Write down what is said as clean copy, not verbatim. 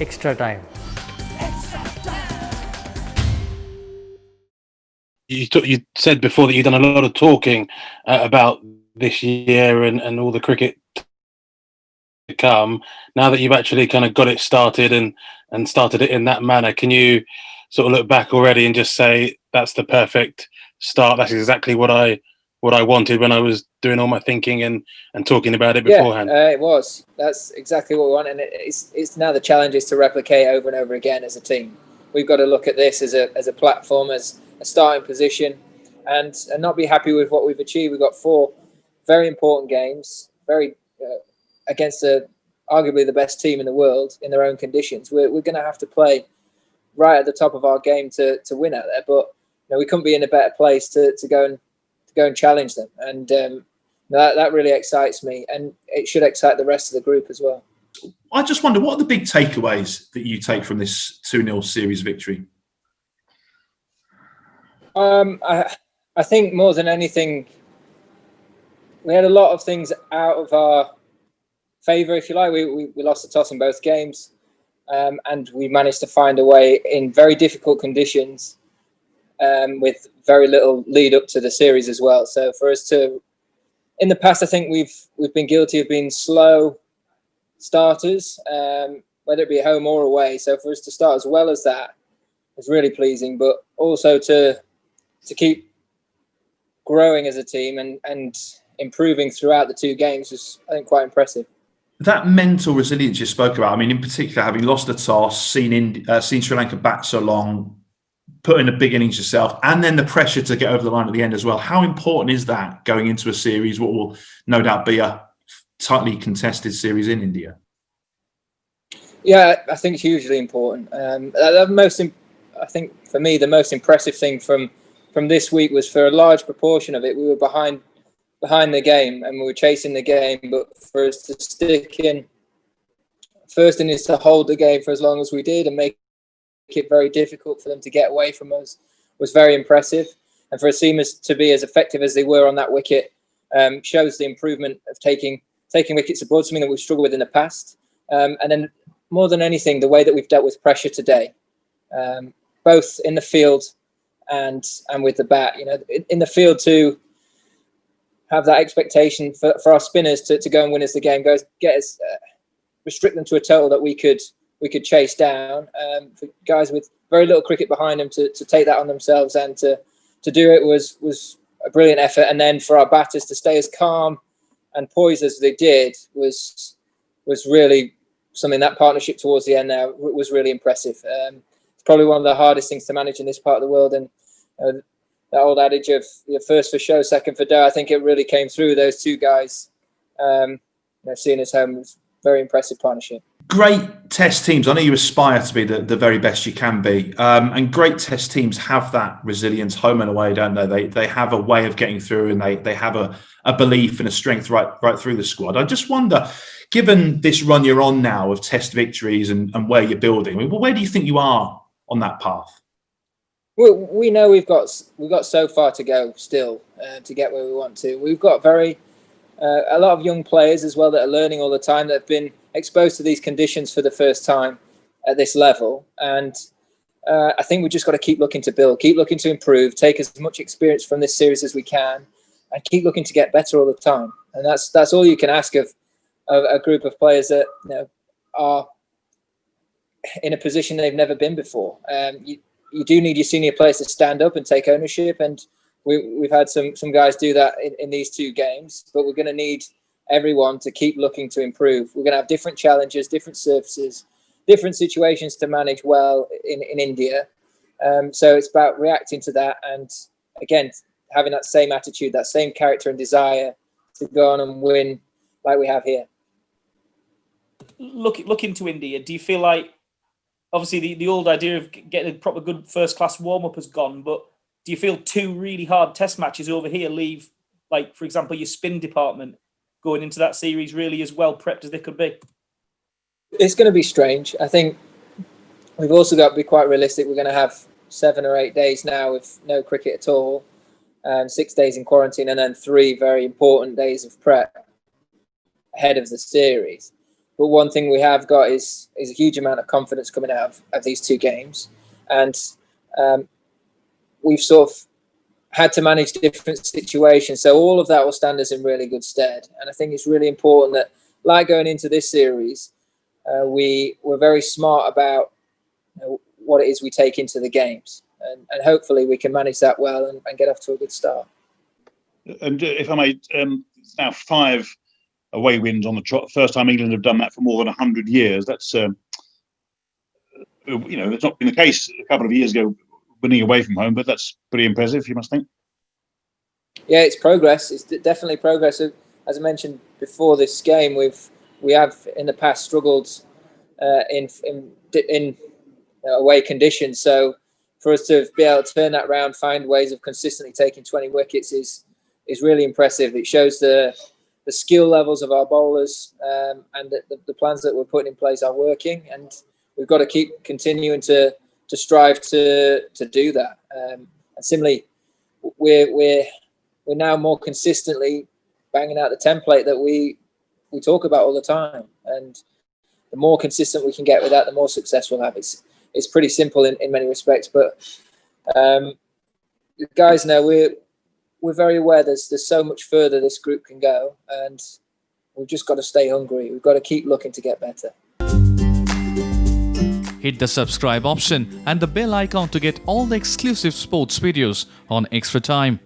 extra time. You said before that you've done a lot of talking about this year and all the cricket to come. Now that you've actually kind of got it started and started it in that manner, can you sort of look back already and just say that's the perfect start? That's exactly what I wanted when I was doing all my thinking and talking about it beforehand. Yeah, it was. That's exactly what we want, and it's now the challenge is to replicate over and over again as a team. We've got to look at this as a platform, as a starting position, and not be happy with what we've achieved. We've got 4 very important games, against arguably the best team in the world in their own conditions. We're going to have to play right at the top of our game to win out there. But we couldn't be in a better place to go and challenge them, and that really excites me, and it should excite the rest of the group as well. I just wonder, what are the big takeaways that you take from this 2-0 series victory? I think more than anything, we had a lot of things out of our favour, if you like. We lost the toss in both games, and we managed to find a way in very difficult conditions, with very little lead up to the series as well. So for us in the past, I think we've been guilty of being slow starters, whether it be at home or away. So for us to start as well as that is really pleasing, but also to keep growing as a team and improving throughout the 2 games was, I think, quite impressive. That mental resilience you spoke about, I mean, in particular, having lost the toss, seen Sri Lanka bat so long, put in a big innings yourself, and then the pressure to get over the line at the end as well. How important is that going into a series, what will no doubt be a tightly contested series in India? Yeah, I think it's hugely important. I think for me, the most impressive thing from this week was, for a large proportion of it, we were behind the game and we were chasing the game, but for us to stick in first innings to hold the game for as long as we did and make it very difficult for them to get away from us was very impressive. And for a seamers to be as effective as they were on that wicket shows the improvement of taking wickets abroad, something that we've struggled with in the past. And then more than anything, the way that we've dealt with pressure today, both in the field and with the bat. In the field to have that expectation for our spinners to go and win us the game, restrict them to a total that we could chase down. For guys with very little cricket behind them to take that on themselves and to do it was a brilliant effort. And then for our batters to stay as calm and poised as they did was really something. That partnership towards the end there was really impressive. It's probably one of the hardest things to manage in this part of the world. And that old adage of first for show, second for dough, I think it really came through those 2 guys. Seeing us home was a very impressive partnership. Great test teams. I know you aspire to be the very best you can be. And great test teams have that resilience home and away, don't they? They have a way of getting through, and they have a belief and a strength right through the squad. I just wonder, given this run you're on now of test victories and where you're building, where do you think you are on that path? Well, we know we've got so far to go still to get where we want to. We've got a lot of young players as well that are learning all the time, that have been exposed to these conditions for the first time at this level. And I think we've just got to keep looking to build, keep looking to improve, take as much experience from this series as we can, and keep looking to get better all the time. And that's all you can ask of a group of players that are in a position they've never been before. You do need your senior players to stand up and take ownership, and we've had some guys do that in these 2 games, but we're going to need everyone to keep looking to improve. We're going to have different challenges, different surfaces, different situations to manage well in India. So it's about reacting to that, and again, having that same attitude, that same character and desire to go on and win like we have here. Look into India. Do you feel like, obviously the old idea of getting a proper good first-class warm-up has gone, but do you feel 2 really hard test matches over here leave, like, for example, your spin department going into that series really as well prepped as they could be? It's going to be strange. I think we've also got to be quite realistic. We're going to have 7 or 8 days now with no cricket at all, 6 days in quarantine, and then 3 very important days of prep ahead of the series. But one thing we have got is a huge amount of confidence coming out of these 2 games, and we've sort of had to manage different situations. So all of that will stand us in really good stead. And I think it's really important that, like going into this series, we're very smart about what it is we take into the games, and hopefully we can manage that well and get off to a good start. And if I may, it's now 5 away wins on the trot. First time England have done that for more than 100 years. That's it's not been the case a couple of years ago, winning away from home, but that's pretty impressive, you must think. Yeah, it's progress. It's definitely progress. As I mentioned before this game, we have in the past struggled in away conditions. So for us to be able to turn that around, find ways of consistently taking 20 wickets is really impressive. It shows the skill levels of our bowlers, and the plans that we're putting in place are working, and we've got to keep continuing to strive to do that. And similarly, we're now more consistently banging out the template that we talk about all the time, and the more consistent we can get with that, the more success we'll have. It's pretty simple in many respects, but the guys know we're very aware there's so much further this group can go, and we've just got to stay hungry. We've got to keep looking to get better. Hit the subscribe option and the bell icon to get all the exclusive sports videos on Extra Time.